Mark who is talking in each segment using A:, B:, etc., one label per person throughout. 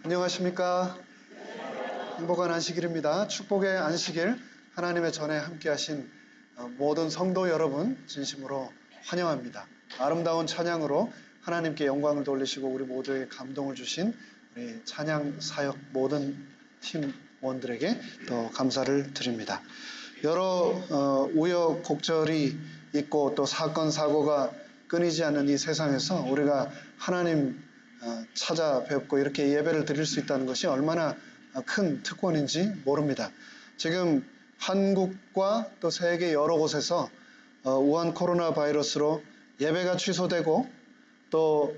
A: 안녕하십니까. 행복한 안식일입니다. 축복의 안식일, 하나님의 전에 함께 하신 모든 성도 여러분 진심으로 환영합니다. 아름다운 찬양으로 하나님께 영광을 돌리시고 우리 모두에게 감동을 주신 우리 찬양 사역 모든 팀원들에게 더 감사를 드립니다. 여러 우여곡절이 있고 또 사건 사고가 끊이지 않는 이 세상에서 우리가 하나님 찾아뵙고 이렇게 예배를 드릴 수 있다는 것이 얼마나 큰 특권인지 모릅니다. 지금 한국과 또 세계 여러 곳에서 우한 코로나 바이러스로 예배가 취소되고 또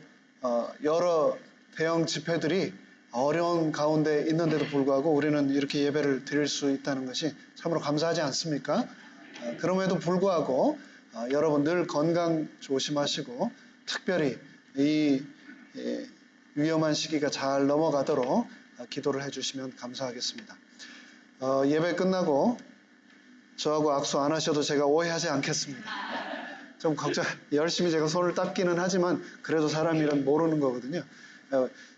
A: 여러 대형 집회들이 어려운 가운데 있는데도 불구하고 우리는 이렇게 예배를 드릴 수 있다는 것이 참으로 감사하지 않습니까? 그럼에도 불구하고 여러분 늘 건강 조심하시고 특별히 이 위험한 시기가 잘 넘어가도록 기도를 해주시면 감사하겠습니다. 예배 끝나고 저하고 악수 안 하셔도 제가 오해하지 않겠습니다. 좀 걱정, 열심히 제가 손을 닦기는 하지만 그래도 사람이란 모르는 거거든요.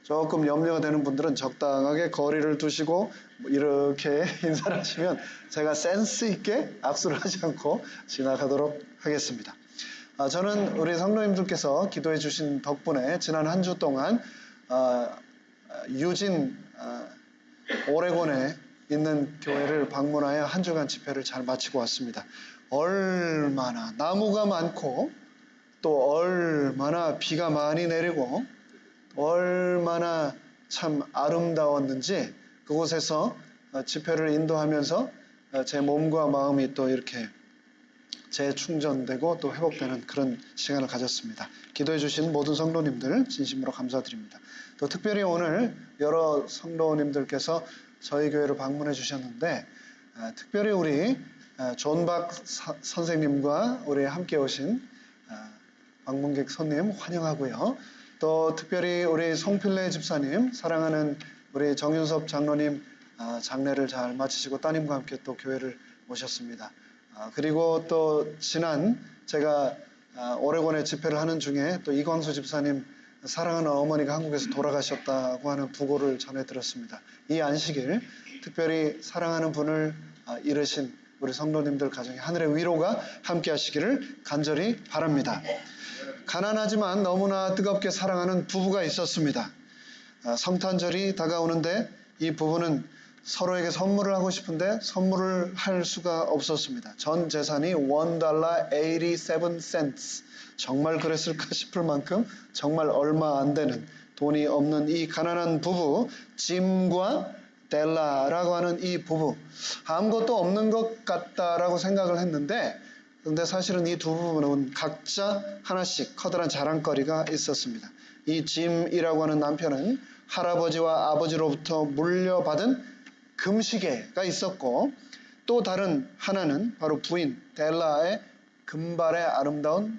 A: 조금 염려가 되는 분들은 적당하게 거리를 두시고 이렇게 인사를 하시면 제가 센스 있게 악수를 하지 않고 지나가도록 하겠습니다. 저는 우리 성도님들께서 기도해 주신 덕분에 지난 한 주 동안 유진 오레곤에 있는 교회를 방문하여 한 주간 집회를 잘 마치고 왔습니다. 얼마나 나무가 많고 또 얼마나 비가 많이 내리고 얼마나 참 아름다웠는지 그곳에서 집회를 인도하면서 제 몸과 마음이 또 이렇게 재충전되고 또 회복되는 그런 시간을 가졌습니다. 기도해 주신 모든 성도님들 진심으로 감사드립니다. 또 특별히 오늘 여러 성도님들께서 저희 교회를 방문해 주셨는데 특별히 우리 존박 선생님과 우리 함께 오신 방문객 손님 환영하고요. 또 특별히 우리 송필래 집사님, 사랑하는 우리 정윤섭 장로님 장례를 잘 마치시고 따님과 함께 또 교회를 오셨습니다. 그리고 또 지난 제가 오레곤에 집회를 하는 중에 또 이광수 집사님 사랑하는 어머니가 한국에서 돌아가셨다고 하는 부고를 전해 들었습니다. 이 안식일 특별히 사랑하는 분을 잃으신 우리 성도님들 가정에 하늘의 위로가 함께 하시기를 간절히 바랍니다. 가난하지만 너무나 뜨겁게 사랑하는 부부가 있었습니다. 성탄절이 다가오는데 이 부부는 서로에게 선물을 하고 싶은데 선물을 할 수가 없었습니다. 전 재산이 $1.87 정말 그랬을까 싶을 만큼 정말 얼마 안 되는 돈이 없는 이 가난한 부부 짐과 델라라고 하는 이 부부 아무것도 없는 것 같다라고 생각을 했는데 근데 사실은 이 두 부부는 각자 하나씩 커다란 자랑거리가 있었습니다. 이 짐이라고 하는 남편은 할아버지와 아버지로부터 물려받은 금시계가 있었고 또 다른 하나는 바로 부인 델라의 금발의 아름다운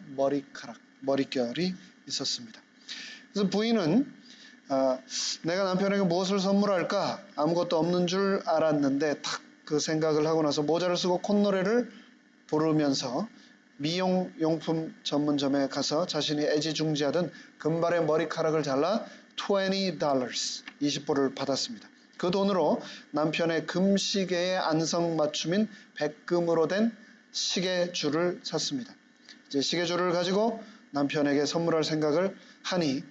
A: 머릿결이 있었습니다. 그래서 부인은 내가 남편에게 무엇을 선물할까 아무것도 없는 줄 알았는데 탁 그 생각을 하고 나서 모자를 쓰고 콧노래를 부르면서 미용용품 전문점에 가서 자신이 애지중지하던 금발의 머리카락을 잘라 $20 받았습니다. 그 돈으로 남편의 금시계의 안성맞춤인 백금으로 된 시계줄을 샀습니다. 이제 시계줄을 가지고 남편에게 선물할 생각을 하니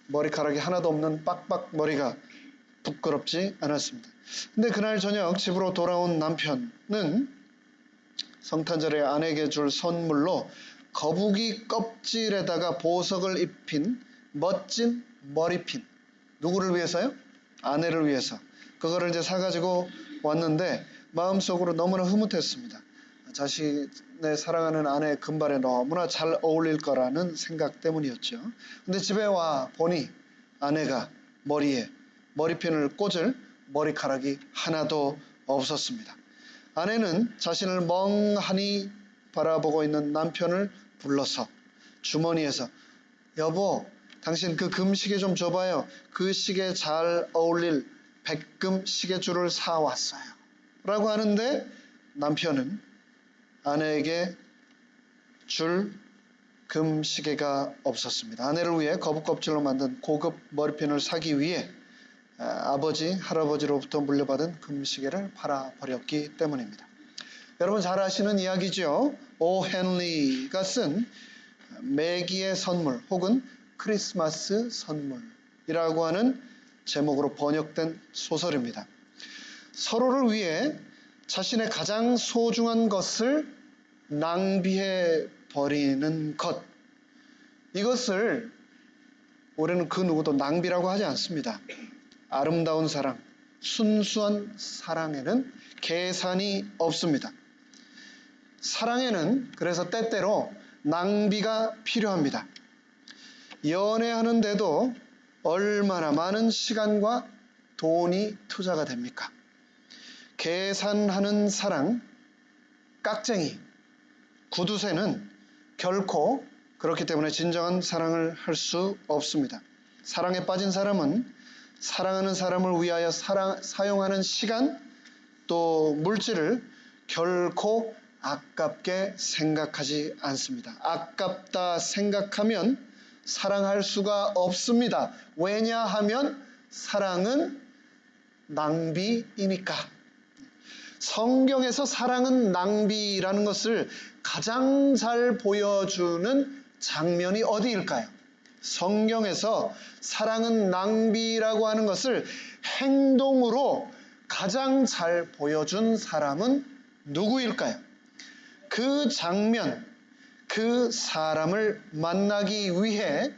A: 머리카락이 하나도 없는 빡빡머리가 부끄럽지 않았습니다. 근데 그날 저녁 집으로 돌아온 남편은 성탄절에 아내에게 줄 선물로 거북이 껍질에다가 보석을 입힌 멋진 머리핀. 누구를 위해서요? 아내를 위해서. 그거를 이제 사가지고 왔는데 마음속으로 너무나 흐뭇했습니다. 자신의 사랑하는 아내의 금발에 너무나 잘 어울릴 거라는 생각 때문이었죠. 근데 집에 와 보니 아내가 머리에 머리핀을 꽂을 머리카락이 하나도 없었습니다. 아내는 자신을 멍하니 바라보고 있는 남편을 불러서 주머니에서 여보, 당신 그 금시계 좀 줘봐요. 그 시계에 잘 어울릴 백금 시계줄을 사왔어요. 라고 하는데 남편은 아내에게 줄 금시계가 없었습니다. 아내를 위해 거북껍질로 만든 고급 머리핀을 사기 위해 아버지, 할아버지로부터 물려받은 금시계를 팔아버렸기 때문입니다. 여러분 잘 아시는 이야기죠. 오 헨리가 쓴 매기의 선물 혹은 크리스마스 선물이라고 하는 제목으로 번역된 소설입니다. 서로를 위해 자신의 가장 소중한 것을 낭비해 버리는 것, 이것을 우리는 그 누구도 낭비라고 하지 않습니다. 아름다운 사랑, 순수한 사랑에는 계산이 없습니다. 사랑에는 그래서 때때로 낭비가 필요합니다. 연애하는데도 얼마나 많은 시간과 돈이 투자가 됩니까? 계산하는 사랑, 깍쟁이, 구두쇠는 결코 그렇기 때문에 진정한 사랑을 할 수 없습니다. 사랑에 빠진 사람은 사랑하는 사람을 위하여 사용하는 시간 또 물질을 결코 아깝게 생각하지 않습니다. 아깝다 생각하면 사랑할 수가 없습니다. 왜냐하면 사랑은 낭비이니까. 성경에서 사랑은 낭비라는 것을 가장 잘 보여주는 장면이 어디일까요? 성경에서 사랑은 낭비라고 하는 것을 행동으로 가장 잘 보여준 사람은 누구일까요? 그 장면, 그 사람을 만나기 위해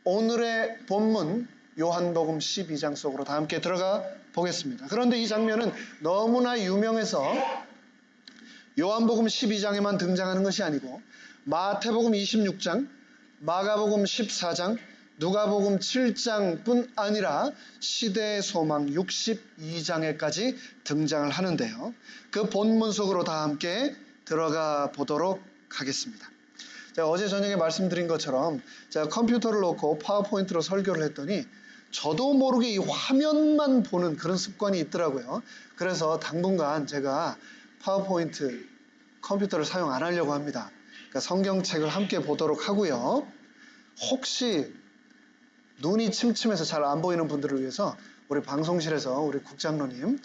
A: 오늘의 본문 요한복음 12장 속으로 다 함께 들어가 보겠습니다. 그런데 이 장면은 너무나 유명해서 요한복음 12장에만 등장하는 것이 아니고 마태복음 26장, 마가복음 14장, 누가복음 7장뿐 아니라 시대의 소망 62장에까지 등장을 하는데요. 그 본문 속으로 다 함께 들어가 보도록 하겠습니다. 제가 어제 저녁에 말씀드린 것처럼 제가 컴퓨터를 놓고 파워포인트로 설교를 했더니 저도 모르게 이 화면만 보는 그런 습관이 있더라고요. 그래서 당분간 제가 파워포인트 컴퓨터를 사용 안 하려고 합니다. 그러니까 성경책을 함께 보도록 하고요. 혹시 눈이 침침해서 잘 안 보이는 분들을 위해서 우리 방송실에서 우리 국장로님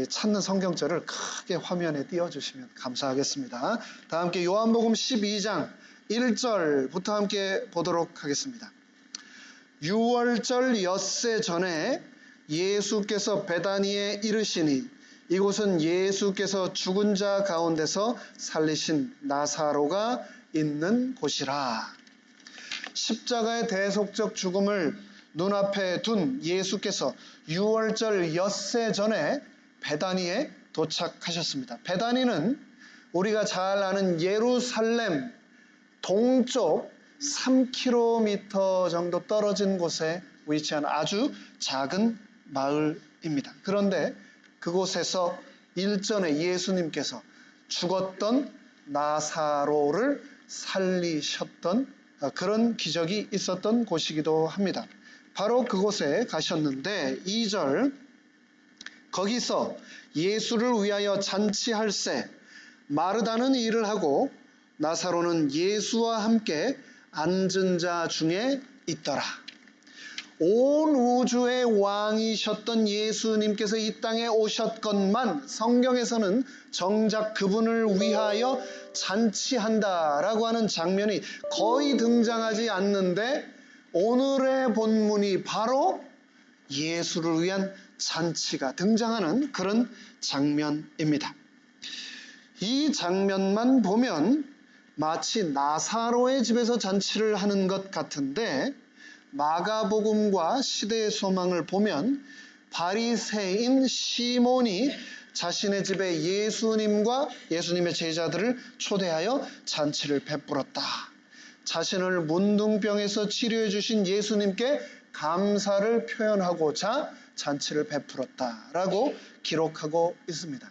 A: 찾는 성경절을 크게 화면에 띄워주시면 감사하겠습니다. 다 함께 요한복음 12장 1절부터 함께 보도록 하겠습니다. 6월절 엿새 전에 예수께서 베다니에 이르시니 이곳은 예수께서 죽은 자 가운데서 살리신 나사로가 있는 곳이라. 십자가의 대속적 죽음을 눈앞에 둔 예수께서 6월절 엿새 전에 베다니에 도착하셨습니다. 베다니는 우리가 잘 아는 예루살렘 동쪽 3km 정도 떨어진 곳에 위치한 아주 작은 마을입니다. 그런데 그곳에서 일전에 예수님께서 죽었던 나사로를 살리셨던 그런 기적이 있었던 곳이기도 합니다. 바로 그곳에 가셨는데 2절 거기서 예수를 위하여 잔치할새 마르다는 일을 하고 나사로는 예수와 함께 앉은 자 중에 있더라. 온 우주의 왕이셨던 예수님께서 이 땅에 오셨건만 성경에서는 정작 그분을 위하여 잔치한다라고 하는 장면이 거의 등장하지 않는데 오늘의 본문이 바로 예수를 위한 잔치가 등장하는 그런 장면입니다. 이 장면만 보면 마치 나사로의 집에서 잔치를 하는 것 같은데 마가복음과 시대의 소망을 보면 바리새인 시몬이 자신의 집에 예수님과 예수님의 제자들을 초대하여 잔치를 베풀었다. 자신을 문둥병에서 치료해 주신 예수님께 감사를 표현하고자 잔치를 베풀었다라고 기록하고 있습니다.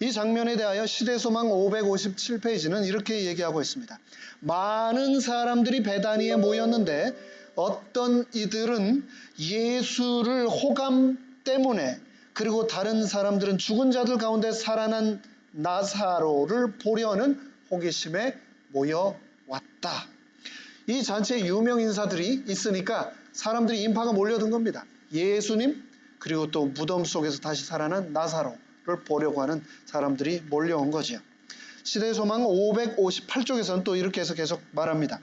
A: 이 장면에 대하여 시대소망 557페이지는 이렇게 얘기하고 있습니다. 많은 사람들이 베다니에 모였는데 어떤 이들은 예수를 호감 때문에 그리고 다른 사람들은 죽은 자들 가운데 살아난 나사로를 보려는 호기심에 모여왔다. 이 잔치에 유명 인사들이 있으니까 사람들이 인파가 몰려든 겁니다. 예수님, 그리고 또 무덤 속에서 다시 살아난 나사로를 보려고 하는 사람들이 몰려온 거지요. 시대의 소망 558쪽에서는 또 이렇게 해서 계속 말합니다.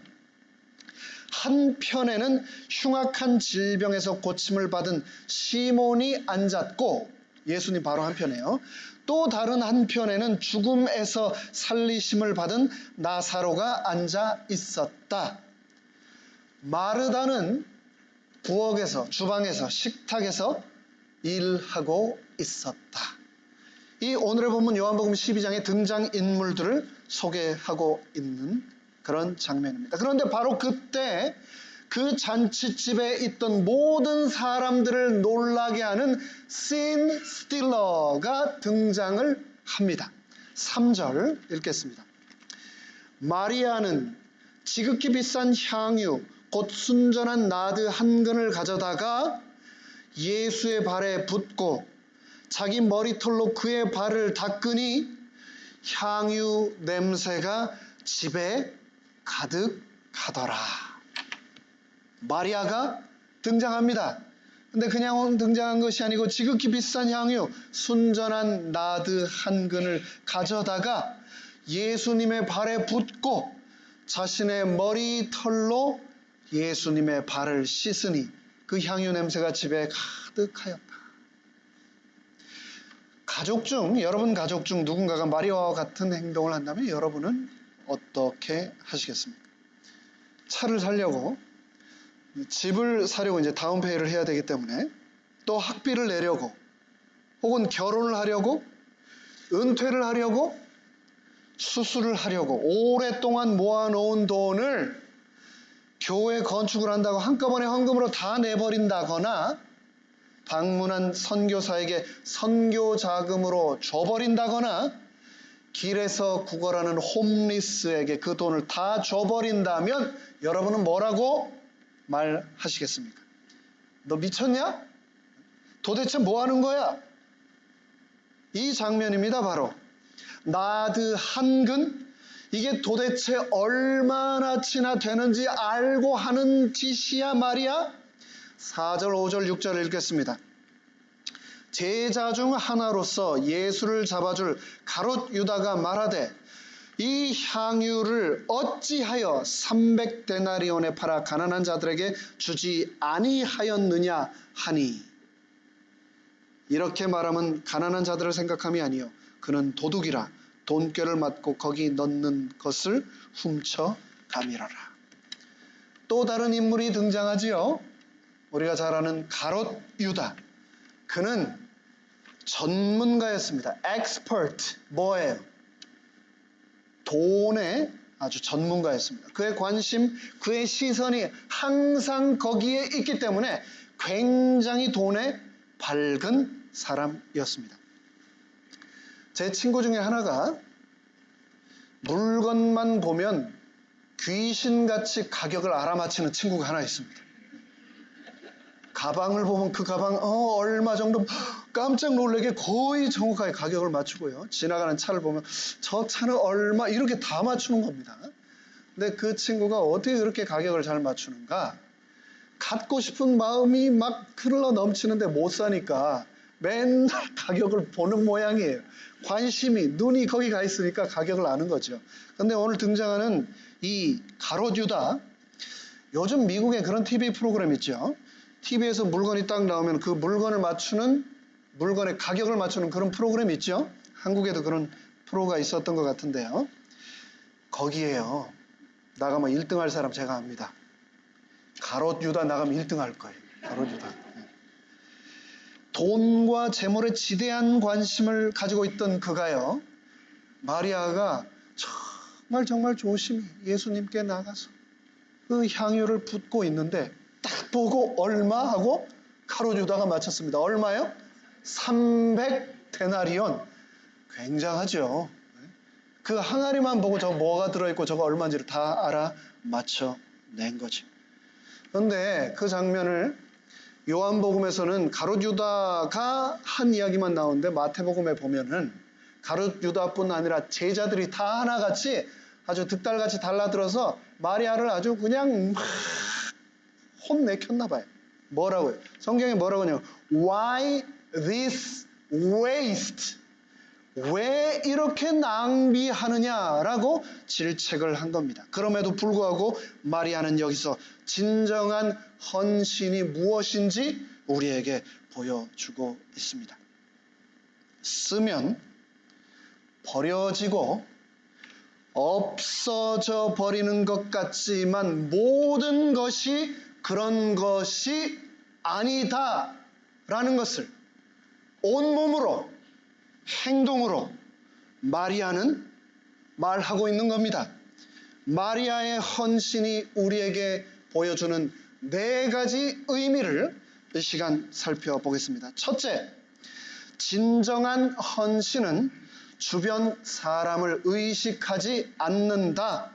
A: 한편에는 흉악한 질병에서 고침을 받은 시몬이 앉았고, 예수님 바로 한편에요. 또 다른 한편에는 죽음에서 살리심을 받은 나사로가 앉아 있었다. 마르다는 부엌에서, 주방에서, 식탁에서 일하고 있었다. 이 오늘의 본문 요한복음 12장의 등장인물들을 소개하고 있는 그런 장면입니다. 그런데 바로 그때 그 잔치집에 있던 모든 사람들을 놀라게 하는 씬 스틸러가 등장을 합니다. 3절 읽겠습니다. 마리아는 지극히 비싼 향유 곧 순전한 나드 한 근을 가져다가 예수의 발에 붓고 자기 머리털로 그의 발을 닦으니 향유 냄새가 집에 가득하더라. 마리아가 등장합니다. 근데 그냥 등장한 것이 아니고 지극히 비싼 향유, 순전한 나드 한 근을 가져다가 예수님의 발에 붓고 자신의 머리털로 예수님의 발을 씻으니 그 향유 냄새가 집에 가득하였다. 여러분 가족 중 누군가가 마리아와 같은 행동을 한다면 여러분은 어떻게 하시겠습니까? 차를 사려고, 집을 사려고 이제 다운페이를 해야 되기 때문에, 또 학비를 내려고, 혹은 결혼을 하려고, 은퇴를 하려고, 수술을 하려고 오랫동안 모아놓은 돈을 교회 건축을 한다고 한꺼번에 헌금으로 다 내버린다거나, 방문한 선교사에게 선교 자금으로 줘버린다거나, 길에서 구걸하는 홈리스에게 그 돈을 다 줘버린다면 여러분은 뭐라고 말하시겠습니까? 너 미쳤냐? 도대체 뭐 하는 거야? 이 장면입니다. 바로 나드 한 근, 이게 도대체 얼마나치나 되는지 알고 하는 짓이야 말이야. 4절, 5절, 6절 읽겠습니다. 제자 중 하나로서 예수를 잡아줄 가롯 유다가 말하되 이 향유를 어찌하여 300데나리온에 팔아 가난한 자들에게 주지 아니하였느냐 하니, 이렇게 말하면 가난한 자들을 생각함이 아니요 그는 도둑이라 돈꾀를 맞고 거기 넣는 것을 훔쳐 가밀어라. 또 다른 인물이 등장하지요. 우리가 잘 아는 가롯 유다. 그는 전문가였습니다. expert, 뭐예요? 돈의 아주 전문가였습니다. 그의 관심, 그의 시선이 항상 거기에 있기 때문에 굉장히 돈에 밝은 사람이었습니다. 제 친구 중에 하나가 물건만 보면 귀신같이 가격을 알아맞히는 친구가 하나 있습니다. 가방을 보면 그 가방 얼마 정도, 깜짝 놀라게 거의 정확하게 가격을 맞추고요. 지나가는 차를 보면 저 차는 얼마, 이렇게 다 맞추는 겁니다. 근데 그 친구가 어떻게 그렇게 가격을 잘 맞추는가? 갖고 싶은 마음이 막 흘러 넘치는데 못 사니까 맨날 가격을 보는 모양이에요. 관심이, 눈이 거기 가 있으니까 가격을 아는 거죠. 근데 오늘 등장하는 이 가롯 유다, 요즘 미국에 그런 TV 프로그램 있죠. TV에서 물건이 딱 나오면 그 물건을 맞추는, 물건의 가격을 맞추는 그런 프로그램이 있죠. 한국에도 그런 프로가 있었던 것 같은데요. 거기에요, 나가면 1등 할 사람 제가 압니다. 가롯 유다 나가면 1등 할 거예요. 가롯 유다. 돈과 재물에 지대한 관심을 가지고 있던 그가요, 마리아가 정말 조심히 예수님께 나가서 그 향유를 붓고 있는데 딱 보고 얼마 하고 가롯 유다가 맞췄습니다. 얼마요? 300데나리온. 굉장하죠. 그 항아리만 보고 저거 뭐가 들어있고 저거 얼마인지를 다 알아 맞춰낸 거죠. 그런데 그 장면을 요한복음에서는 가롯 유다가 한 이야기만 나오는데, 마태복음에 보면은 가롯 유다뿐 아니라 제자들이 다 하나같이 아주 득달같이 달라들어서 마리아를 아주 그냥 막 혼내켰나 봐요. 뭐라고요? 성경에 뭐라고 하냐면 Why this waste? 왜 이렇게 낭비하느냐라고 질책을 한 겁니다. 그럼에도 불구하고 마리아는 여기서 진정한 헌신이 무엇인지 우리에게 보여주고 있습니다. 쓰면 버려지고 없어져 버리는 것 같지만 모든 것이 그런 것이 아니다라는 것을 온몸으로 행동으로 마리아는 말하고 있는 겁니다. 마리아의 헌신이 우리에게 보여주는 4가지 의미를 이 시간 살펴보겠습니다. 첫째, 진정한 헌신은 주변 사람을 의식하지 않는다.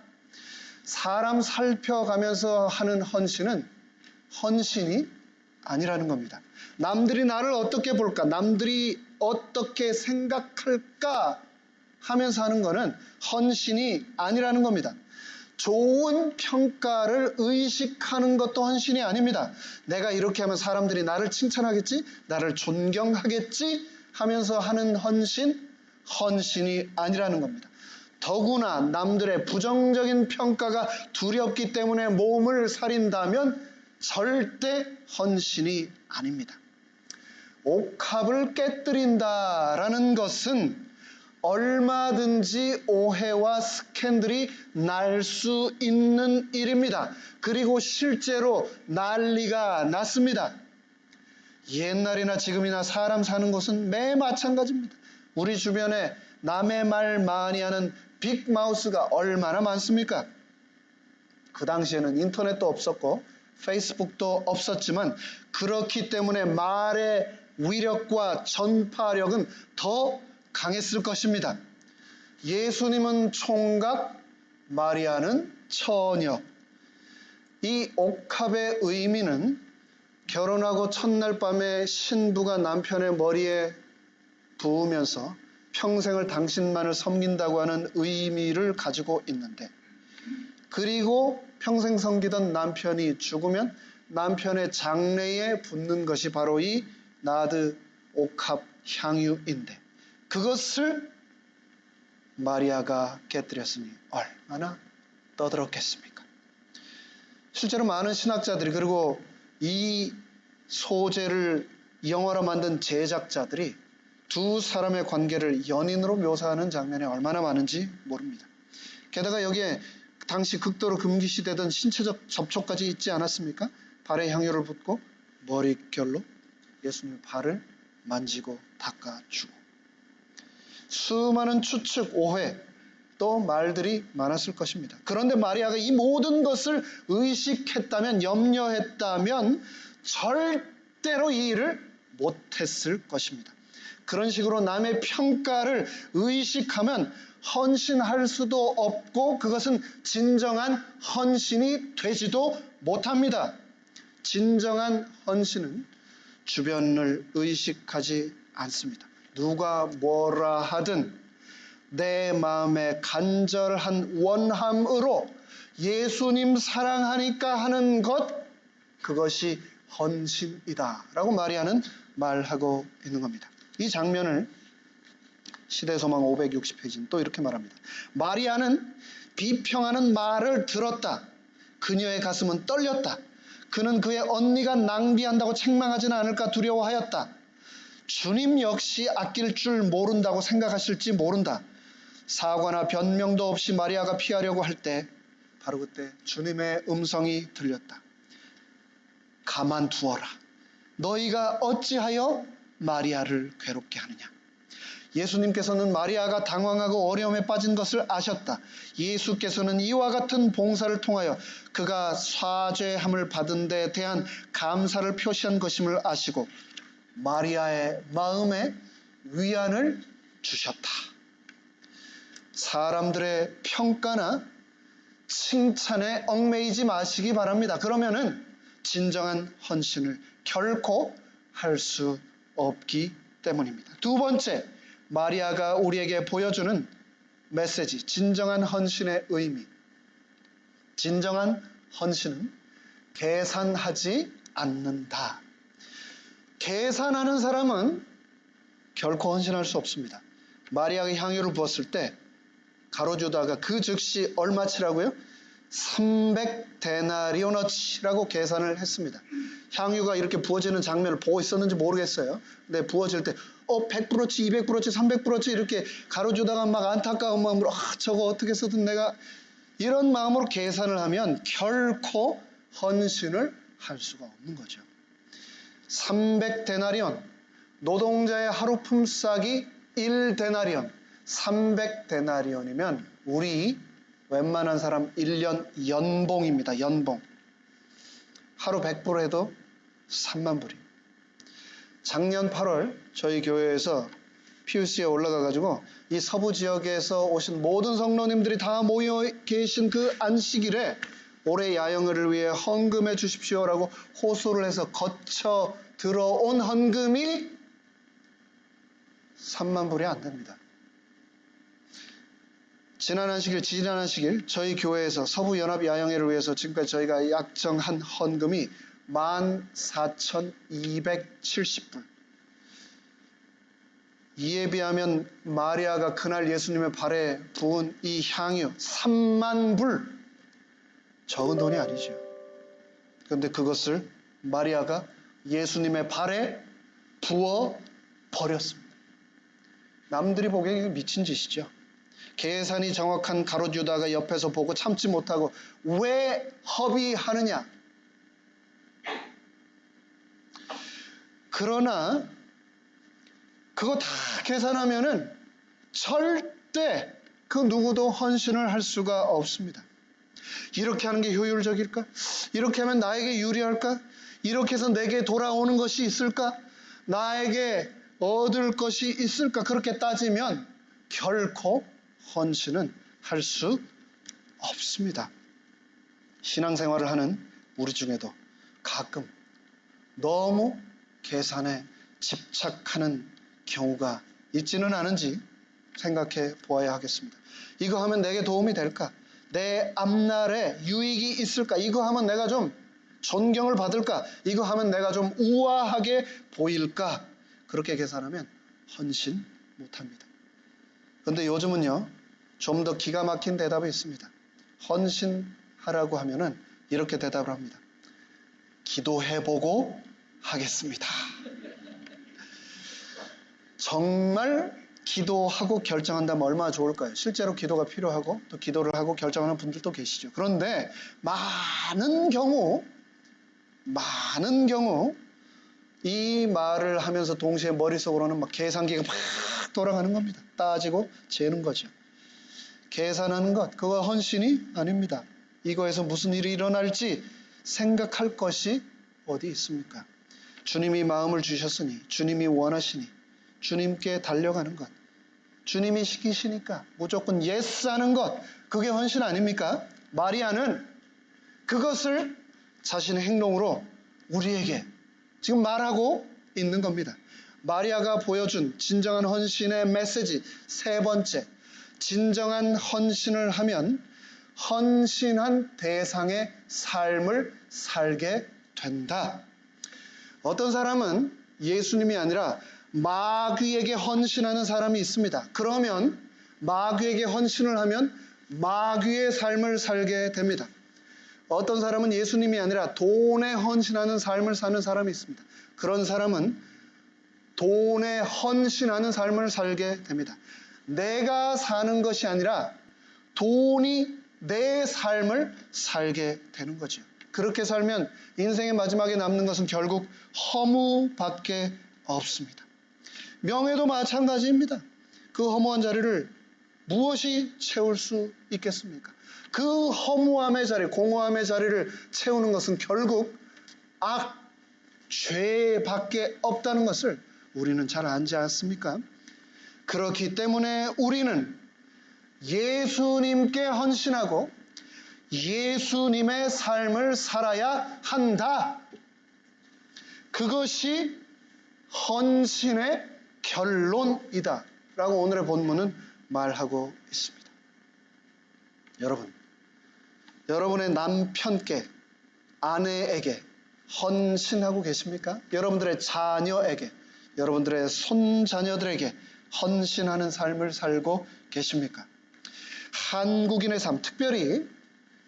A: 사람 살펴가면서 하는 헌신은 헌신이 아니라는 겁니다. 남들이 나를 어떻게 볼까? 남들이 어떻게 생각할까? 하면서 하는 것은 헌신이 아니라는 겁니다. 좋은 평가를 의식하는 것도 헌신이 아닙니다. 내가 이렇게 하면 사람들이 나를 칭찬하겠지? 나를 존경하겠지? 하면서 하는 헌신이 아니라는 겁니다. 더구나 남들의 부정적인 평가가 두렵기 때문에 몸을 사린다면 절대 헌신이 아닙니다. 옥합을 깨뜨린다라는 것은 얼마든지 오해와 스캔들이 날 수 있는 일입니다. 그리고 실제로 난리가 났습니다. 옛날이나 지금이나 사람 사는 곳은 매 마찬가지입니다. 우리 주변에 남의 말 많이 하는 빅마우스가 얼마나 많습니까? 그 당시에는 인터넷도 없었고 페이스북도 없었지만 그렇기 때문에 말의 위력과 전파력은 더 강했을 것입니다. 예수님은 총각, 마리아는 처녀. 이 옥합의 의미는 결혼하고 첫날 밤에 신부가 남편의 머리에 부으면서 평생을 당신만을 섬긴다고 하는 의미를 가지고 있는데, 그리고 평생 섬기던 남편이 죽으면 남편의 장래에 붙는 것이 바로 이 나드 옥합 향유인데, 그것을 마리아가 깨뜨렸으니 얼마나 떠들었겠습니까? 실제로 많은 신학자들이, 그리고 이 소재를 영화로 만든 제작자들이 두 사람의 관계를 연인으로 묘사하는 장면이 얼마나 많은지 모릅니다. 게다가 여기에 당시 극도로 금기시되던 신체적 접촉까지 있지 않았습니까? 발에 향유를 붓고 머릿결로 예수님의 발을 만지고 닦아주고, 수많은 추측, 오해, 또 말들이 많았을 것입니다. 그런데 마리아가 이 모든 것을 의식했다면, 염려했다면 절대로 이 일을 못했을 것입니다. 그런 식으로 남의 평가를 의식하면 헌신할 수도 없고 그것은 진정한 헌신이 되지도 못합니다. 진정한 헌신은 주변을 의식하지 않습니다. 누가 뭐라 하든 내 마음의 간절한 원함으로 예수님 사랑하니까 하는 것, 그것이 헌신이다 라고 마리아는 말하고 있는 겁니다. 이 장면을 시대소망 560페이지는 또 이렇게 말합니다. 마리아는 비평하는 말을 들었다. 그녀의 가슴은 떨렸다. 그는 그의 언니가 낭비한다고 책망하지는 않을까 두려워하였다. 주님 역시 아낄 줄 모른다고 생각하실지 모른다. 사과나 변명도 없이 마리아가 피하려고 할 때 바로 그때 주님의 음성이 들렸다. 가만두어라. 너희가 어찌하여 마리아를 괴롭게 하느냐. 예수님께서는 마리아가 당황하고 어려움에 빠진 것을 아셨다. 예수께서는 이와 같은 봉사를 통하여 그가 사죄함을 받은 데 대한 감사를 표시한 것임을 아시고 마리아의 마음에 위안을 주셨다. 사람들의 평가나 칭찬에 얽매이지 마시기 바랍니다. 그러면은 진정한 헌신을 결코 할 수 없기 때문입니다. 두 번째, 마리아가 우리에게 보여주는 메시지, 진정한 헌신의 의미. 진정한 헌신은 계산하지 않는다. 계산하는 사람은 결코 헌신할 수 없습니다. 마리아가 향유를 부었을 때 가로주다가 그 즉시 얼마치라고요? 300데나리오너치라고 계산을 했습니다. 향유가 이렇게 부어지는 장면을 보고 있었는지 모르겠어요. 근데 부어질 때 100%치, 200%치, 300%치 이렇게 가로주다가 막 안타까운 마음으로 저거 어떻게 해서든 내가 이런 마음으로 계산을 하면 결코 헌신을 할 수가 없는 거죠. 300데나리온, 노동자의 하루 품삯이 1데나리온, 300데나리온이면 우리 웬만한 사람 1년 연봉입니다. 연봉. 하루 100불 해도 3만 불이에요. 작년 8월 저희 교회에서 PUC에 올라가가지고 이 서부 지역에서 오신 모든 성도님들이 다 모여 계신 그 안식일에 올해 야영을 위해 헌금해 주십시오라고 호소를 해서 거쳐 들어온 헌금이 3만 불이 안 됩니다. 지난 안식일 저희 교회에서 서부 연합 야영회를 위해서 지금까지 저희가 약정한 헌금이 14,270불. 이에 비하면 마리아가 그날 예수님의 발에 부은 이 향유 3만 불, 적은 돈이 아니죠. 그런데 그것을 마리아가 예수님의 발에 부어 버렸습니다. 남들이 보기엔 미친 짓이죠. 계산이 정확한 가로주다가 옆에서 보고 참지 못하고 왜 허비하느냐. 그러나 그거 다 계산하면은 절대 그 누구도 헌신을 할 수가 없습니다. 이렇게 하는 게 효율적일까? 이렇게 하면 나에게 유리할까? 이렇게 해서 내게 돌아오는 것이 있을까? 나에게 얻을 것이 있을까? 그렇게 따지면 결코 헌신은 할 수 없습니다. 신앙생활을 하는 우리 중에도 가끔 너무 계산에 집착하는 경우가 있지는 않은지 생각해 보아야 하겠습니다. 이거 하면 내게 도움이 될까? 내 앞날에 유익이 있을까? 이거 하면 내가 좀 존경을 받을까? 이거 하면 내가 좀 우아하게 보일까? 그렇게 계산하면 헌신 못합니다. 그런데 요즘은요, 좀 더 기가 막힌 대답이 있습니다. 헌신하라고 하면은 이렇게 대답을 합니다. 기도해보고 하겠습니다. 정말 기도하고 결정한다면 얼마나 좋을까요? 실제로 기도가 필요하고 또 기도를 하고 결정하는 분들도 계시죠. 그런데 많은 경우 이 말을 하면서 동시에 머릿속으로는 막 계산기가 막 돌아가는 겁니다. 따지고 재는 거죠. 계산하는 것, 그거 헌신이 아닙니다. 이거에서 무슨 일이 일어날지 생각할 것이 어디 있습니까? 주님이 마음을 주셨으니, 주님이 원하시니, 주님께 달려가는 것, 주님이 시키시니까 무조건 예스 하는 것, 그게 헌신 아닙니까? 마리아는 그것을 자신의 행동으로 우리에게 지금 말하고 있는 겁니다. 마리아가 보여준 진정한 헌신의 메시지 세 번째, 진정한 헌신을 하면 헌신한 대상의 삶을 살게 된다. 어떤 사람은 예수님이 아니라 마귀에게 헌신하는 사람이 있습니다. 그러면 마귀에게 헌신을 하면 마귀의 삶을 살게 됩니다. 어떤 사람은 예수님이 아니라 돈에 헌신하는 삶을 사는 사람이 있습니다. 그런 사람은 돈에 헌신하는 삶을 살게 됩니다. 내가 사는 것이 아니라 돈이 내 삶을 살게 되는 거죠. 그렇게 살면 인생의 마지막에 남는 것은 결국 허무밖에 없습니다. 명예도 마찬가지입니다. 그 허무한 자리를 무엇이 채울 수 있겠습니까? 그 허무함의 자리, 공허함의 자리를 채우는 것은 결국 죄밖에 없다는 것을 우리는 잘 알지 않습니까? 그렇기 때문에 우리는 예수님께 헌신하고 예수님의 삶을 살아야 한다. 그것이 헌신의 결론이다 라고 오늘의 본문은 말하고 있습니다. 여러분, 여러분의 남편께, 아내에게 헌신하고 계십니까? 여러분들의 자녀에게, 여러분들의 손자녀들에게 헌신하는 삶을 살고 계십니까? 한국인의 삶, 특별히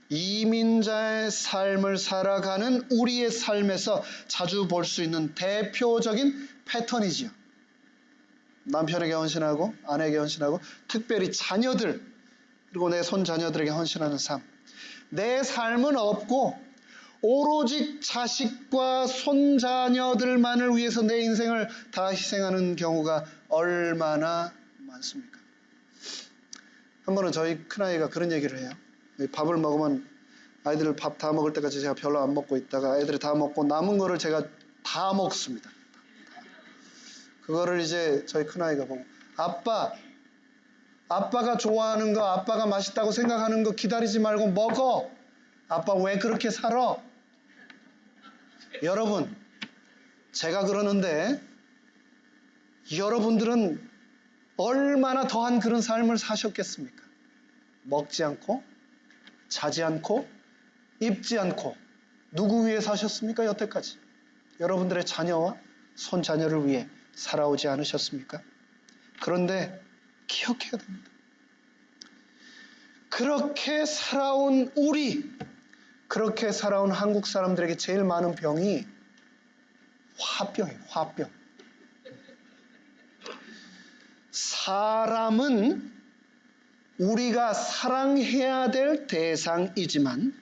A: 이민자의 삶을 살아가는 우리의 삶에서 자주 볼 수 있는 대표적인 패턴이지요. 남편에게 헌신하고 아내에게 헌신하고 특별히 자녀들 그리고 내 손자녀들에게 헌신하는 삶. 내 삶은 없고 오로지 자식과 손자녀들만을 위해서 내 인생을 다 희생하는 경우가 얼마나 많습니까? 한 번은 저희 큰아이가 그런 얘기를 해요. 밥을 먹으면 아이들 밥 다 먹을 때까지 제가 별로 안 먹고 있다가 애들이 다 먹고 남은 거를 제가 다 먹습니다. 그거를 이제 저희 큰아이가 보고 아빠가 좋아하는 거, 아빠가 맛있다고 생각하는 거 기다리지 말고 먹어. 아빠 왜 그렇게 살아? 여러분, 제가 그러는데 여러분들은 얼마나 더한 그런 삶을 사셨겠습니까? 먹지 않고, 자지 않고, 입지 않고 누구 위해 사셨습니까? 여태까지 여러분들의 자녀와 손자녀를 위해 살아오지 않으셨습니까? 그런데 기억해야 됩니다. 그렇게 살아온 그렇게 살아온 한국 사람들에게 제일 많은 병이 화병이에요. 화병. 사람은 우리가 사랑해야 될 대상이지만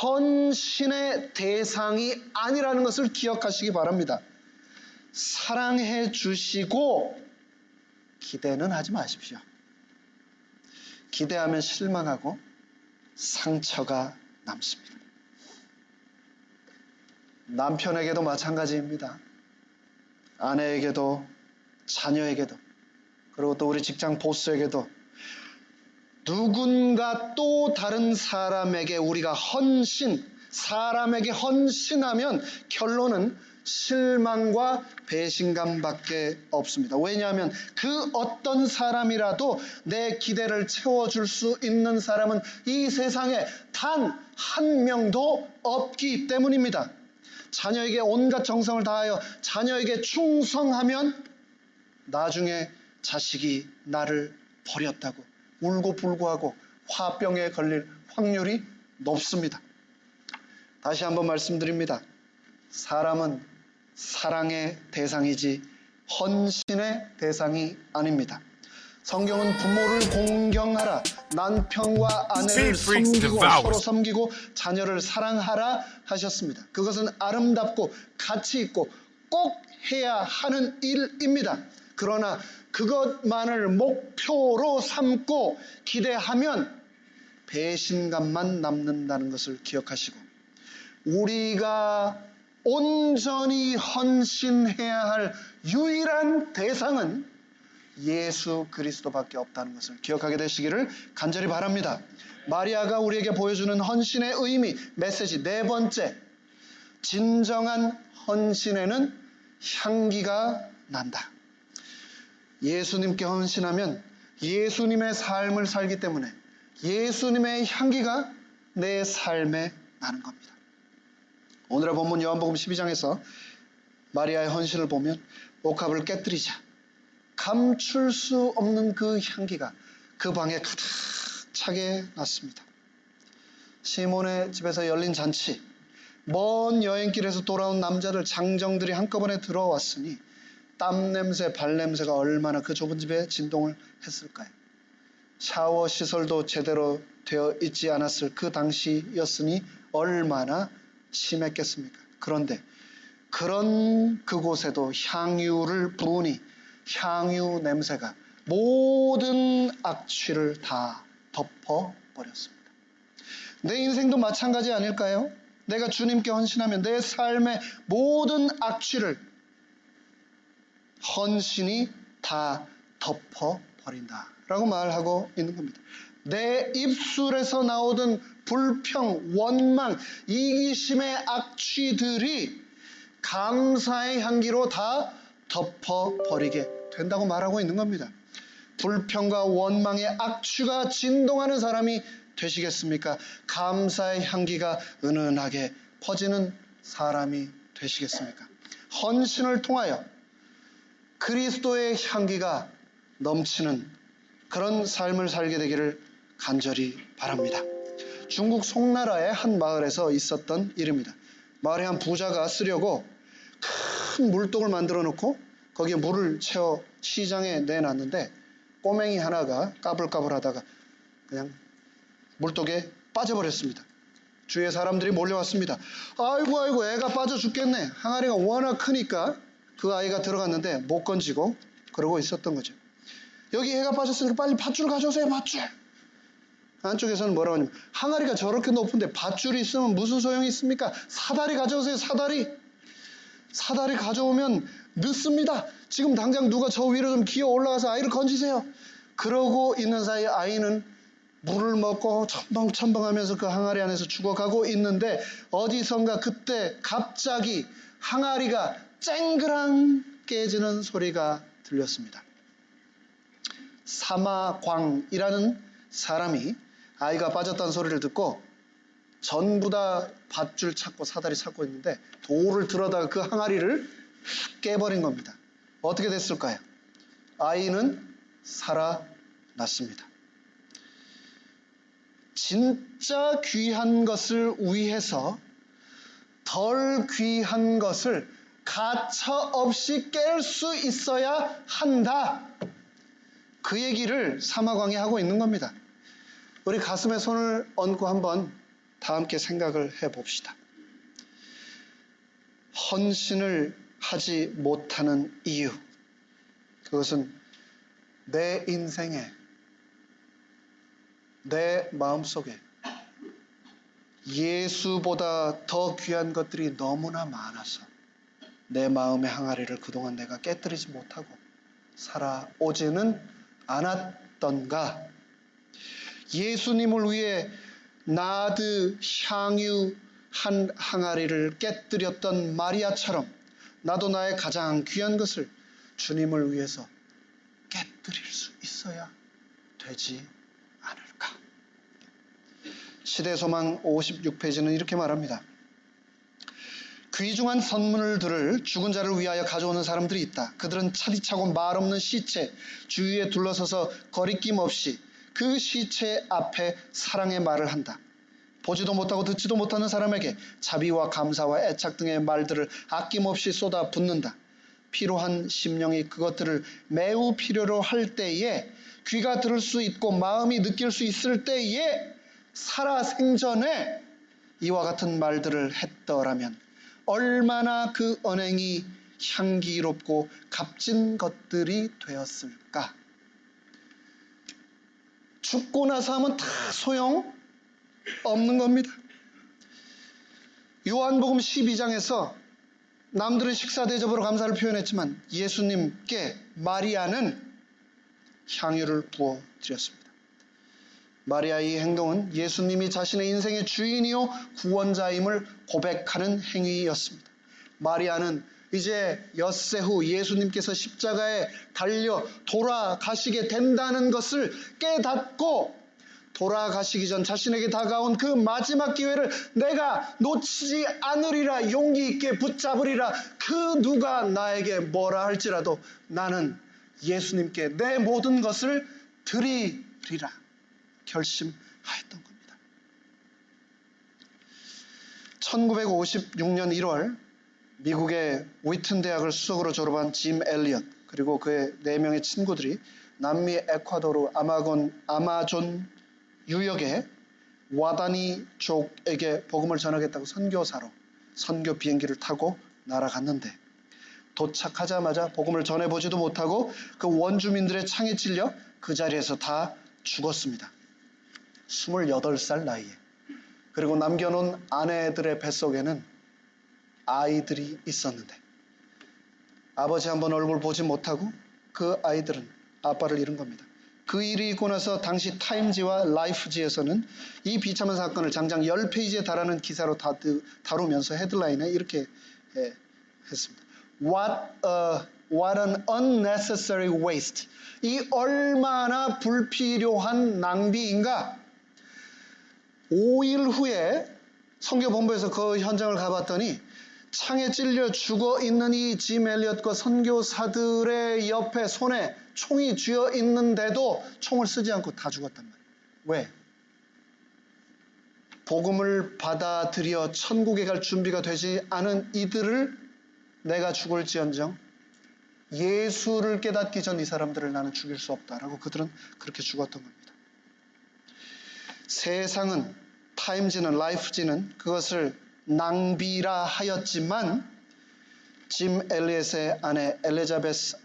A: 헌신의 대상이 아니라는 것을 기억하시기 바랍니다. 사랑해 주시고 기대는 하지 마십시오. 기대하면 실망하고 상처가 남습니다. 남편에게도 마찬가지입니다. 아내에게도 자녀에게도 그리고 또 우리 직장 보스에게도 누군가 또 다른 사람에게 우리가 사람에게 헌신하면 결론은 실망과 배신감밖에 없습니다. 왜냐하면 그 어떤 사람이라도 내 기대를 채워줄 수 있는 사람은 이 세상에 단 한 명도 없기 때문입니다. 자녀에게 온갖 정성을 다하여 자녀에게 충성하면 나중에 자식이 나를 버렸다고 울고 불고하고 화병에 걸릴 확률이 높습니다. 다시 한번 말씀드립니다. 사람은 사랑의 대상이지 헌신의 대상이 아닙니다. 성경은 부모를 공경하라, 남편과 아내를 섬기고 서로 섬기고 자녀를 사랑하라 하셨습니다. 그것은 아름답고 가치 있고 꼭 해야 하는 일입니다. 그러나 그것만을 목표로 삼고 기대하면 배신감만 남는다는 것을 기억하시고 우리가 온전히 헌신해야 할 유일한 대상은 예수 그리스도밖에 없다는 것을 기억하게 되시기를 간절히 바랍니다. 마리아가 우리에게 보여주는 헌신의 의미, 메시지 네 번째, 진정한 헌신에는 향기가 난다. 예수님께 헌신하면 예수님의 삶을 살기 때문에 예수님의 향기가 내 삶에 나는 겁니다. 오늘의 본문 요한복음 12장에서 마리아의 헌신을 보면 옥합을 깨뜨리자 감출 수 없는 그 향기가 그 방에 가득 차게 났습니다. 시몬의 집에서 열린 잔치, 먼 여행길에서 돌아온 남자들, 장정들이 한꺼번에 들어왔으니 땀 냄새, 발 냄새가 얼마나 그 좁은 집에 진동을 했을까요? 샤워 시설도 제대로 되어 있지 않았을 그 당시였으니 얼마나 심했겠습니까? 그런데 그런 그곳에도 향유를 부으니 향유 냄새가 모든 악취를 다 덮어버렸습니다. 내 인생도 마찬가지 아닐까요? 내가 주님께 헌신하면 내 삶의 모든 악취를 헌신이 다 덮어버린다 라고 말하고 있는 겁니다. 내 입술에서 나오던 불평, 원망, 이기심의 악취들이 감사의 향기로 다 덮어버리게 된다고 말하고 있는 겁니다. 불평과 원망의 악취가 진동하는 사람이 되시겠습니까? 감사의 향기가 은은하게 퍼지는 사람이 되시겠습니까? 헌신을 통하여 그리스도의 향기가 넘치는 그런 삶을 살게 되기를 간절히 바랍니다. 중국 송나라의 한 마을에서 있었던 일입니다. 마을의 한 부자가 쓰려고 큰 물독을 만들어 놓고 거기에 물을 채워 시장에 내놨는데 꼬맹이 하나가 까불까불 하다가 그냥 물독에 빠져버렸습니다. 주위에 사람들이 몰려왔습니다. 아이고 애가 빠져 죽겠네. 항아리가 워낙 크니까 그 아이가 들어갔는데 못 건지고 그러고 있었던 거죠. 여기 애가 빠졌으니까 빨리 밧줄 가져오세요. 밧줄. 안쪽에서는 뭐라고 하냐면 항아리가 저렇게 높은데 밧줄이 있으면 무슨 소용이 있습니까? 사다리 가져오세요. 사다리 가져오면 늦습니다. 지금 당장 누가 저 위로 좀 기어 올라가서 아이를 건지세요. 그러고 있는 사이에 아이는 물을 먹고 첨벙첨벙하면서 그 항아리 안에서 죽어가고 있는데 어디선가 그때 갑자기 항아리가 쨍그랑 깨지는 소리가 들렸습니다. 사마광이라는 사람이 아이가 빠졌다는 소리를 듣고 전부 다 밧줄 찾고 사다리 찾고 있는데 돌을 들어다가 그 항아리를 깨버린 겁니다. 어떻게 됐을까요? 아이는 살아났습니다. 진짜 귀한 것을 위해서 덜 귀한 것을 가차없이 깰 수 있어야 한다. 그 얘기를 사마광이 하고 있는 겁니다. 우리 가슴에 손을 얹고 한번 다 함께 생각을 해봅시다. 헌신을 하지 못하는 이유, 그것은 내 인생에, 내 마음속에 예수보다 더 귀한 것들이 너무나 많아서 내 마음의 항아리를 그동안 내가 깨뜨리지 못하고 살아오지는 않았던가. 예수님을 위해 나드 향유 한 항아리를 깨뜨렸던 마리아처럼 나도 나의 가장 귀한 것을 주님을 위해서 깨뜨릴 수 있어야 되지 않을까. 시대소망 56페이지는 이렇게 말합니다. 귀중한 선물들을 죽은 자를 위하여 가져오는 사람들이 있다. 그들은 차디차고 말 없는 시체 주위에 둘러서서 거리낌 없이 그 시체 앞에 사랑의 말을 한다. 보지도 못하고 듣지도 못하는 사람에게 자비와 감사와 애착 등의 말들을 아낌없이 쏟아 붓는다. 필요한 심령이 그것들을 매우 필요로 할 때에, 귀가 들을 수 있고 마음이 느낄 수 있을 때에 살아생전에 이와 같은 말들을 했더라면 얼마나 그 언행이 향기롭고 값진 것들이 되었을까. 죽고 나서 하면 다 소용 없는 겁니다. 요한복음 12장에서 남들은 식사 대접으로 감사를 표현했지만 예수님께 마리아는 향유를 부어 드렸습니다. 마리아의 이 행동은 예수님이 자신의 인생의 주인이요 구원자임을 고백하는 행위였습니다. 마리아는 이제 엿새 후 예수님께서 십자가에 달려 돌아가시게 된다는 것을 깨닫고 돌아가시기 전 자신에게 다가온 그 마지막 기회를 내가 놓치지 않으리라, 용기 있게 붙잡으리라. 그 누가 나에게 뭐라 할지라도 나는 예수님께 내 모든 것을 드리리라 결심하였던 겁니다. 1956년 1월 미국의 위튼 대학을 수석으로 졸업한 짐 엘리엇 그리고 그의 4명의 친구들이 남미 에콰도르 아마존 유역의 와다니 족에게 복음을 전하겠다고 선교사로 선교 비행기를 타고 날아갔는데 도착하자마자 복음을 전해보지도 못하고 그 원주민들의 창에 찔려 그 자리에서 다 죽었습니다. 28살 나이에. 그리고 남겨놓은 아내들의 뱃속에는 아이들이 있었는데 아버지 한번 얼굴 보지 못하고 그 아이들은 아빠를 잃은 겁니다. 그 일이 있고 나서 당시 타임지와 라이프지에서는 이 비참한 사건을 장장 10페이지에 달하는 기사로 다루면서 헤드라인에 이렇게 했습니다. What an unnecessary waste. 이 얼마나 불필요한 낭비인가. 5일 후에 선교본부에서 그 현장을 가봤더니 창에 찔려 죽어 있는 이 짐 엘리엇과 선교사들의 옆에 손에 총이 쥐어 있는데도 총을 쓰지 않고 다 죽었단 말이에요. 왜? 복음을 받아들여 천국에 갈 준비가 되지 않은 이들을 내가 죽을지언정 예수를 깨닫기 전 이 사람들을 나는 죽일 수 없다라고 그들은 그렇게 죽었던 겁니다. 세상은, 타임지는, 라이프지는 그것을 낭비라 하였지만 짐 엘리엇의 아내 엘리자베스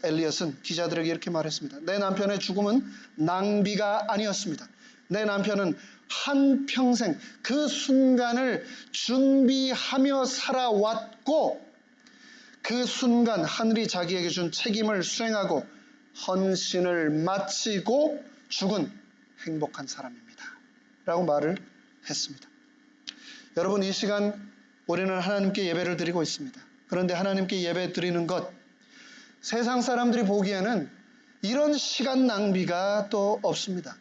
A: 엘리엇은 기자들에게 이렇게 말했습니다. 내 남편의 죽음은 낭비가 아니었습니다. 내 남편은 한평생 그 순간을 준비하며 살아왔고 그 순간 하늘이 자기에게 준 책임을 수행하고 헌신을 마치고 죽은 행복한 사람입니다. 라고 말을 했습니다. 여러분, 이 시간 우리는 하나님께 예배를 드리고 있습니다. 그런데 하나님께 예배 드리는 것, 세상 사람들이 보기에는 이런 시간 낭비가 또 없습니다.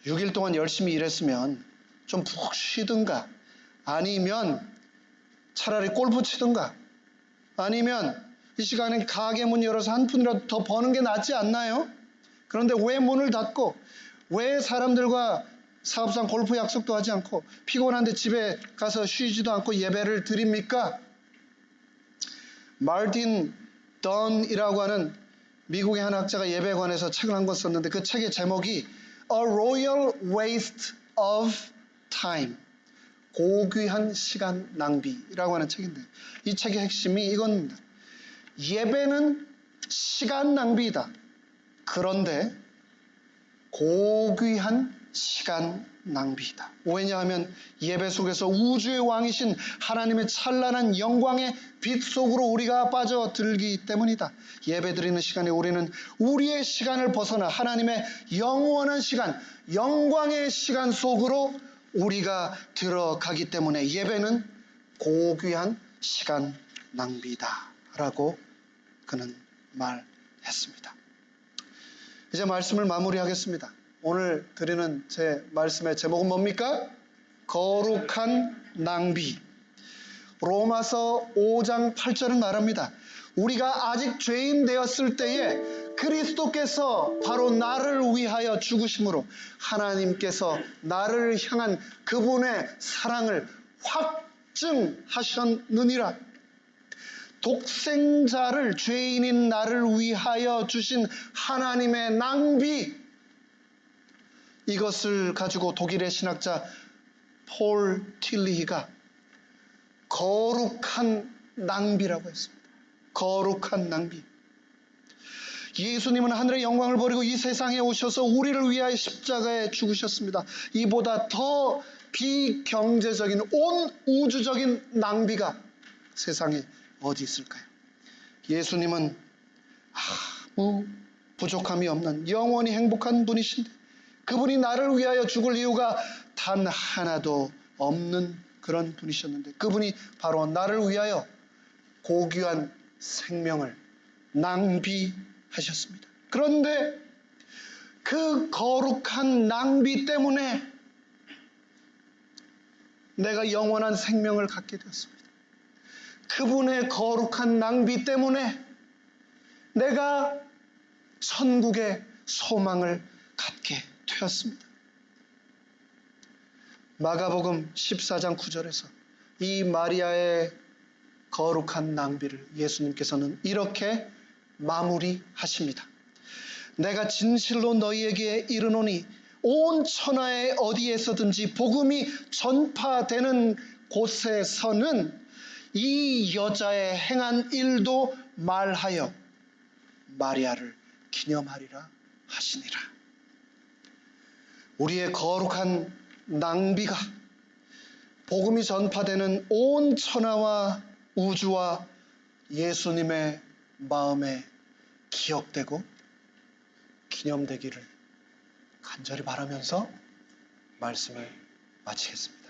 A: 6일 동안 열심히 일했으면 좀 푹 쉬든가, 아니면 차라리 골프 치든가, 아니면 이 시간에 가게 문 열어서 한 푼이라도 더 버는 게 낫지 않나요? 그런데 왜 문을 닫고, 왜 사람들과 사업상 골프 약속도 하지 않고 피곤한데 집에 가서 쉬지도 않고 예배를 드립니까? 마르틴 던이라고 하는 미국의 한 학자가 예배에 관해서 책을 한 권 썼는데 그 책의 제목이 A Royal Waste of Time, 고귀한 시간 낭비라고 하는 책인데, 이 책의 핵심이 이겁니다. 예배는 시간 낭비이다. 그런데 고귀한 시간 낭비이다. 왜냐하면 예배 속에서 우주의 왕이신 하나님의 찬란한 영광의 빛 속으로 우리가 빠져들기 때문이다. 예배 드리는 시간에 우리는 우리의 시간을 벗어나 하나님의 영원한 시간, 영광의 시간 속으로 우리가 들어가기 때문에 예배는 고귀한 시간 낭비다 라고 그는 말했습니다. 이제 말씀을 마무리하겠습니다. 오늘 드리는 제 말씀의 제목은 뭡니까? 거룩한 낭비. 로마서 5장 8절은 말합니다. 우리가 아직 죄인 되었을 때에 그리스도께서 바로 나를 위하여 죽으심으로 하나님께서 나를 향한 그분의 사랑을 확증하셨느니라. 독생자를, 죄인인 나를 위하여 주신 하나님의 낭비, 이것을 가지고 독일의 신학자 폴 틸리히가 거룩한 낭비라고 했습니다. 거룩한 낭비. 예수님은 하늘의 영광을 버리고 이 세상에 오셔서 우리를 위하여 십자가에 죽으셨습니다. 이보다 더 비경제적인, 온 우주적인 낭비가 세상에 어디 있을까요? 예수님은 아무 부족함이 없는 영원히 행복한 분이신데 그분이 나를 위하여 죽을 이유가 단 하나도 없는 그런 분이셨는데 그분이 바로 나를 위하여 고귀한 생명을 낭비하셨습니다. 그런데 그 거룩한 낭비 때문에 내가 영원한 생명을 갖게 되었습니다. 그분의 거룩한 낭비 때문에 내가 천국의 소망을 갖게 되었습니다. 마가복음 14장 9절에서 이 마리아의 거룩한 낭비를 예수님께서는 이렇게 마무리하십니다. 내가 진실로 너희에게 이르노니 온 천하에 어디에서든지 복음이 전파되는 곳에서는 이 여자의 행한 일도 말하여 마리아를 기념하리라 하시니라. 우리의 거룩한 낭비가 복음이 전파되는 온 천하와 우주와 예수님의 마음에 기억되고 기념되기를 간절히 바라면서 말씀을 마치겠습니다.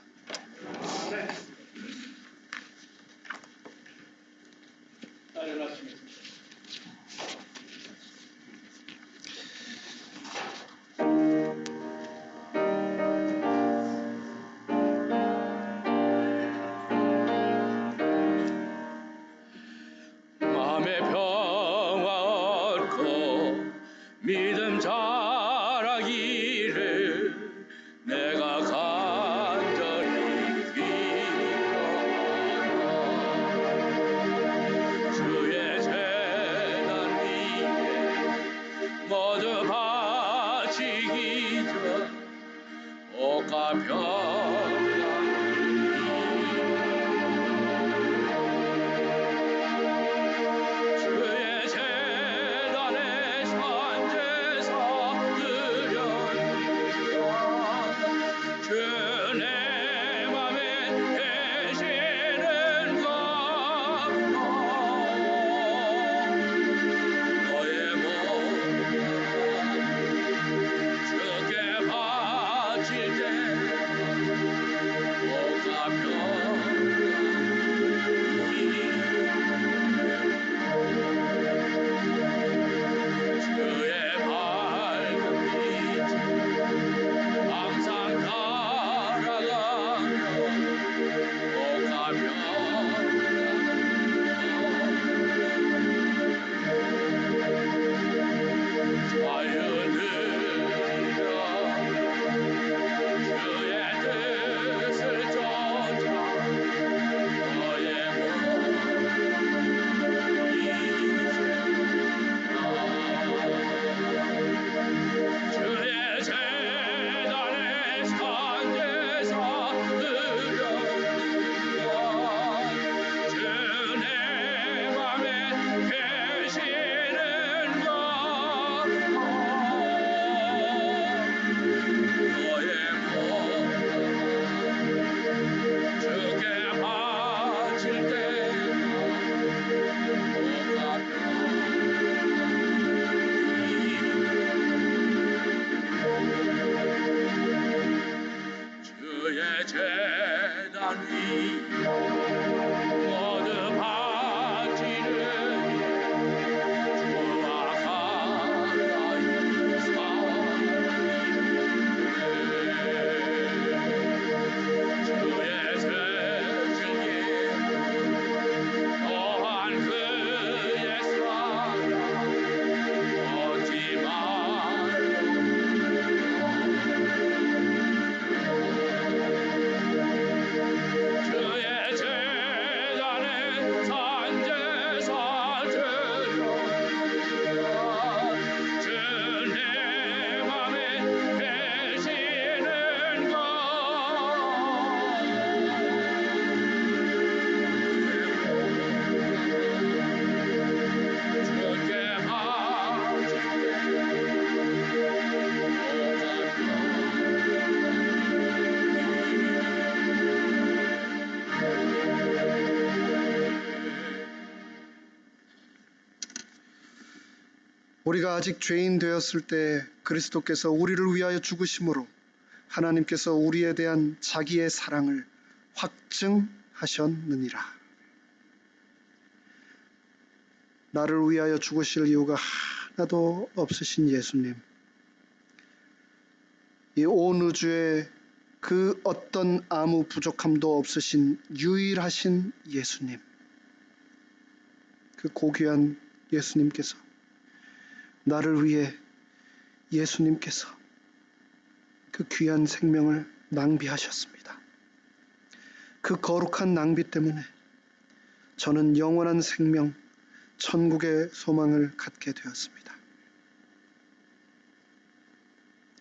B: 오가 주의 재단에 산제사 드렸다. 주의 맘에 계시는가. 너의 몸 주께 바칠 때 오가 주의 밝은 빛 항상 따라가며 오가며 자유들이여 주의 뜻을 쫓아 너의 몸 주의 재단에 산제사 드렸다. 주내 맘에 계시는가. 너의 몸 주께 바칠 때 주의 재단 위 모두 바치는 주와 가까이 주의 세승에 또한 그의 사랑 얻지 말고 주의 재단에 산제사 드렸다. 주내 맘에 계시는가. 주께 바칠
A: 우리가 아직 죄인 되었을 때 그리스도께서 우리를 위하여 죽으심으로 하나님께서 우리에 대한 자기의 사랑을 확증하셨느니라. 나를 위하여 죽으실 이유가 하나도 없으신 예수님, 이 온 우주에 그 어떤 아무 부족함도 없으신 유일하신 예수님, 그 고귀한 예수님께서 나를 위해 예수님께서 그 귀한 생명을 낭비하셨습니다. 그 거룩한 낭비 때문에 저는 영원한 생명, 천국의 소망을 갖게 되었습니다.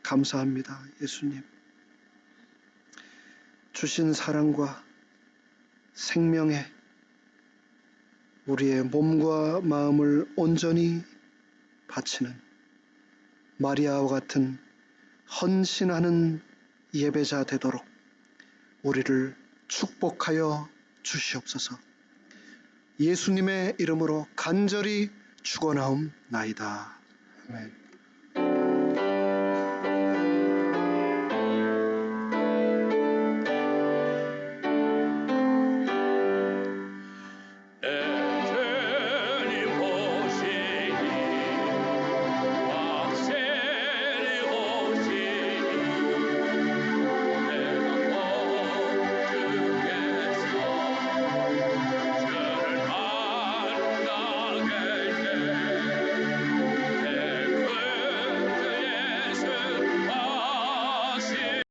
A: 감사합니다, 예수님. 주신 사랑과 생명에 우리의 몸과 마음을 온전히 바치는 마리아와 같은 헌신하는 예배자 되도록 우리를 축복하여 주시옵소서. 예수님의 이름으로 간절히 축원하옵나이다. 아멘.